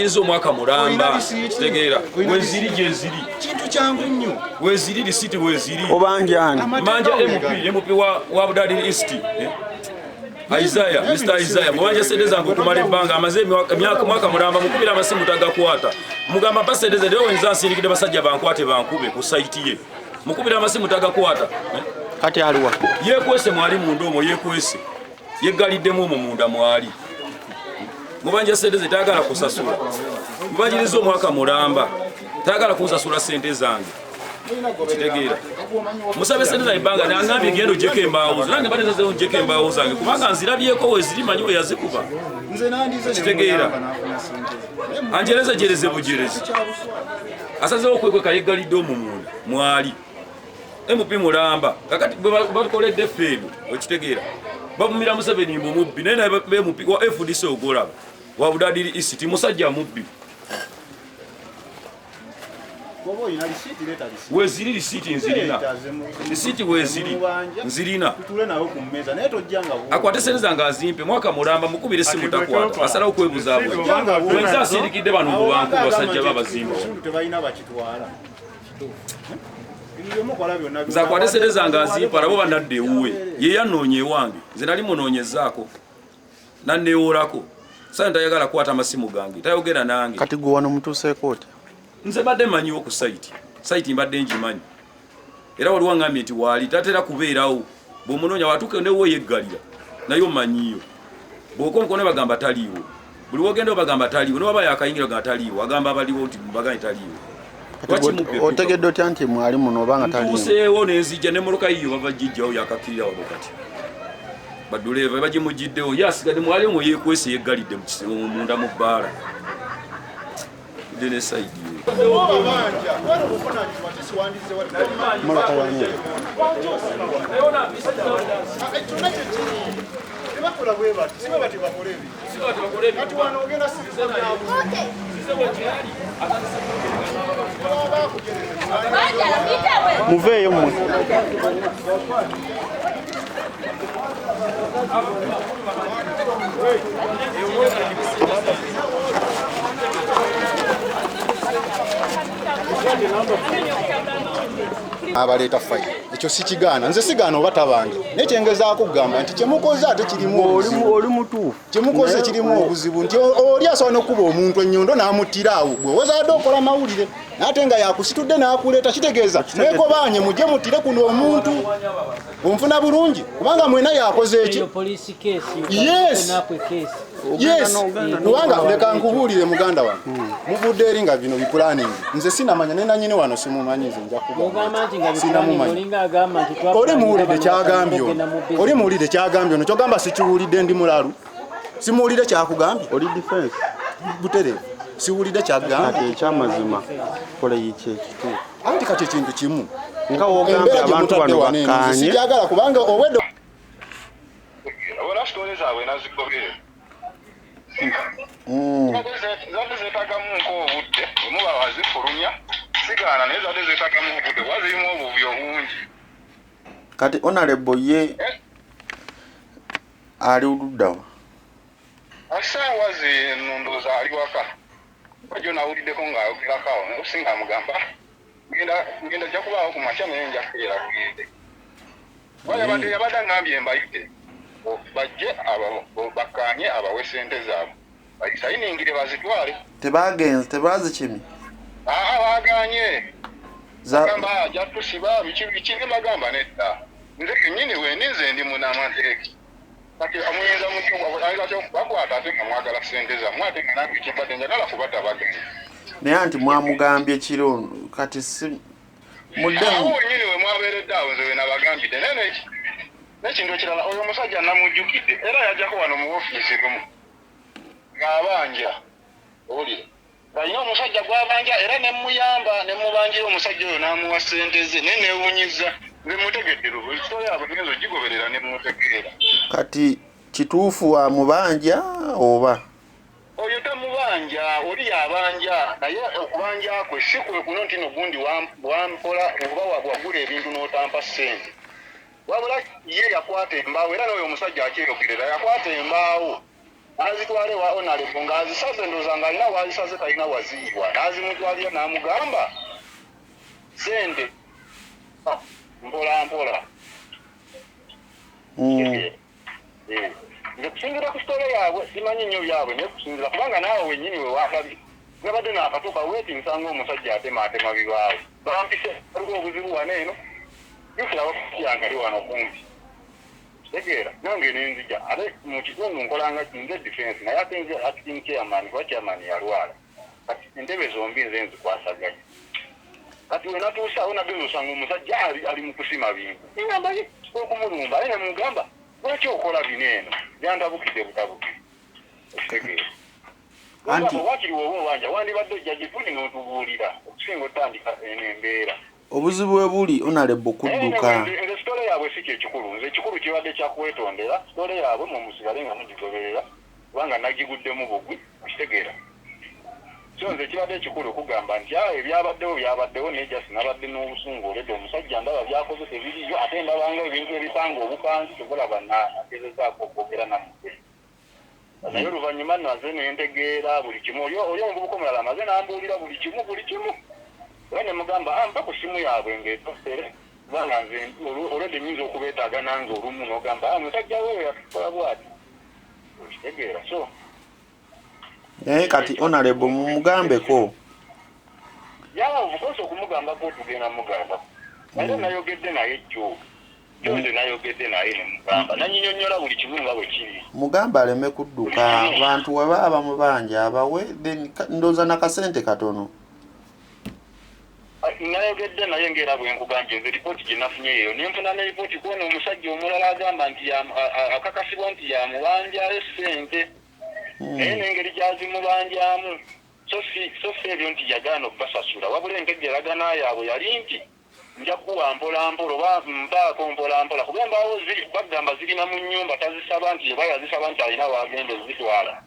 mubanyiriza omwaka mulamba kitegeera weziri gyeziri kintu kyangu nnyo weziri lisiti weziri obanjani Banja MP wa Budadiri East Isaiah Mr. Isaiah mubanja sente zangu kumala ebbanga amaze emyaka mwaka mulamba mukubira amasimu tagakwata mugamba pasedeze lero wenza nsirikide basajja bankwate bankube ku site ye mukubira amasimu tagakwata kati aliwa yekwese mwali mundu omwo yekwese yeggaliddemu omwo munda mwali mubanja sente tagala kusasula mubanjiriza omwaka mulamba tagala kusasula sente zange kitegeera musabe sente za ibanga nangambye gendo jeko embaawo nange badeza zero jeko embaawo zange kubanga nzirabyeko weziri manyi we yazikuba nze nandize kitegeera anjereze jereze bujereze asazeho kwekwe kayeggalidde omumunda mwali MP mulamba kakati bakoledde feebu okitegeera babumira Museveni mubbi naye naye MP wa FDC ogolaba wa Budadiri East musajja mubbi weziri lisiti nzirina lisiti weziri nzirina akwate sente zange azimpe mwaka mulamba mukubire simu takwata asalawo kwebuzaabwe wenza asindikidde bano mu banku basajja babazimba nze akwate sente zange azimpe alabo banadde ewuwe ye yanoonya ewange nze nali munoonyezaako nanneewoolako sane tayagala kukwata amasimu gange tayogera nange kati gwe wano mutuuseeko oti nze badde manyiwo ku site mbadde ngimanyi era waliwo ngambye nti waali tatera kubeerawo bw'omunoonya watuuke newo yeggalira naye omanyiyo bw'okonkone bagamba taliiwo buli wogenda bagamba taliiwo newaba yakayingira bagamba taliiwo agamba abaliwo nti baganye taliiwo otegedde otya nti mwali muno obanga taliiwo ntuuseewo nenzijja ne moloka yiyo bava jijjawo yakakirira wano kati baduleva bagimugiddewo yasigadde mwali omwo yeekwese yeggalidde munda mu Baala dene saidi muveeyo mmwe abaleta fayiro ekyo sikigaana nze sigaana oba tabange naye kyengezaako kugamba nti kyemukoze ate kirimu oli mutuufu kyemukoze kirimu obuzibu nti oli asobola n'okuba omuntu ennyondo n'amuttira awo gwe wozadde okola mawulire ate nga yakusitudde n'akuleeta kitegeeza mwekobanye mujje muttire kuno omuntu onfuna bulungi kubanga mwena yakoze eki yes kubanga leka nkubuulire muganda wange muvudde eri nga bino bipulaningi nze sinamanya ne nanyini wano simumanyi nze nja kugaoli muwulidde kyagambye ono kyogamba sikiwulidde ndi mulalu simuwulidde kyakugambye oli defense butereevu siwulidde kyagambye ekyamazima kola yiki ekituufu anti kati ekintu kimu nga wogambye abantu bano bakkaanye sijagala kubanga owedde Wala stories zaabwe nazigobere. Zate zetagamu nko obudde muba wazifulumya sigaana naye zate zetagamu obudde wazirimu obubyo bungi. Kati honorable ye ali uddawa Asaawa zino ndowooza ali waka. Wajjo nawuliddeko ng'ayogerako osinga mugamba ngenda jja kubaawo ku makya naye nja kubeera kugende. Yabadde angambye mbayite bajje bakkaanye abawe sente zaabwe bayisayiningire bazitwale tebazikimi baganye gamba ajja tusiba biki ne bagamba nedda nze kennyini weninze ndi munamateeki kati amuyinza bakwata ate nga mwagala sente zammwe ate nga nange kimbadde njagala kubadda baganye naye anti mwamugambye kiro kati si muddemu wenyini we mwabeeredde awo nze we nabagambidde naye n'ekintu ekirala oyo omusajja namujjukidde era yajjako wano mu ofiisi lumu ng'abanja owulire alina omusajja gw'abanja era nemuyamba nemubanjira omusajja oyo n'amuwa ssente ze naye neewunyizza nze mutegedde lubu ekitole abo ngenza ogigoberera ne mutegeera kati kituufu wa mubanja oba oyo tamubanja oli yabanja naye okubanja kwe si kwe kuno nti nogundi wampola oba wagula ebintu n'otampa ssente wabula ye yakwata embaawo era n'oyo omusajja akyeyogerera yakwata embaawo azitwale wa onale ngazisaze ndoza nga alina wazisaze talina waziibwa nazimutwalira namugamba sente mpola nekusingira ku sitole yaabwe simanyi nnyo byabwe naye kusingira kubanga naawe wenyini we wakabi nabadde naakatuuka weeti nsanga omusajja atemaatema bibaawe bampise aliwo obuzibu wano eno yukiraba kukiyangali wano kumpi tegeera nange nenzija ate mu kitundu nkolanga nze defense naye ate nze acting chairman kuba chairman yalwala kati entebe zombi nze nzikwasaganya kati we natuusawo nageza osanga omusajja ali mu kusima bintu ngamba ye okumulumba aye nemugamba lwaki okola bino eno byandabukidde butabukire ekitegeera anti wakiri woba obanja wandibadde ojja gifuni n'otubuulira okusinga otandika eno embeera obuzibu bwe buli onalebo kudduka nze sitole yaabwe si kyekikulu nze ekikulu kibadde kyakwetondera sitole yaabwe mumusigale nga mugigoberera kubanga nagiguddemu bugwi okitegeera so nze kibadde ekikulu okugamba nti byabaddewo naye jasi nabadde n'obusungu oledde omusajja ndaba byakozesa ebiriyo ate ndabanga ebintu ebipanga obupanzi tebulaba nagezezaako okwogera namugwe naye oluvannyuma naze nentegeera buli kimu oli omuvubuka omulala amaze nambuulira buli kimu era ne mugamba mpa ku simu yaabwe ng'etosere kubanga nze olwedde nyinza okubeetaaga nange olumu n'ogamba musajja wewe yatukola bwati okitegeera so naye kati onalebo mumugambeko yavukosa okumugambako tugenda mugambako naye nayogedde naye nze nayogedde naye nemugamba nanyinyonnyola buli kimu nga bwe kiri mugamba aleme kudduka abantu we baba mu banja abawe ndooza nakasente katono nayogedde naye ngera bwe nkugambye nze lipooti gye nafunye eyo nenfuna ne lipooti kuona omusajja omulala agamba nti akakasibwa nti yamubanjayo ssente naye n'engeri gyazimubanjamu so si ebyo nti yagaana okubasasula wabula enkejjeragana yaabwe yali nti nja kuwa mpolampola oba mpaako mpolampola kuba embaawo bagamba zirina mu nnyumba tazisaba nti eba yazisaba nti alina waagenda ozitwala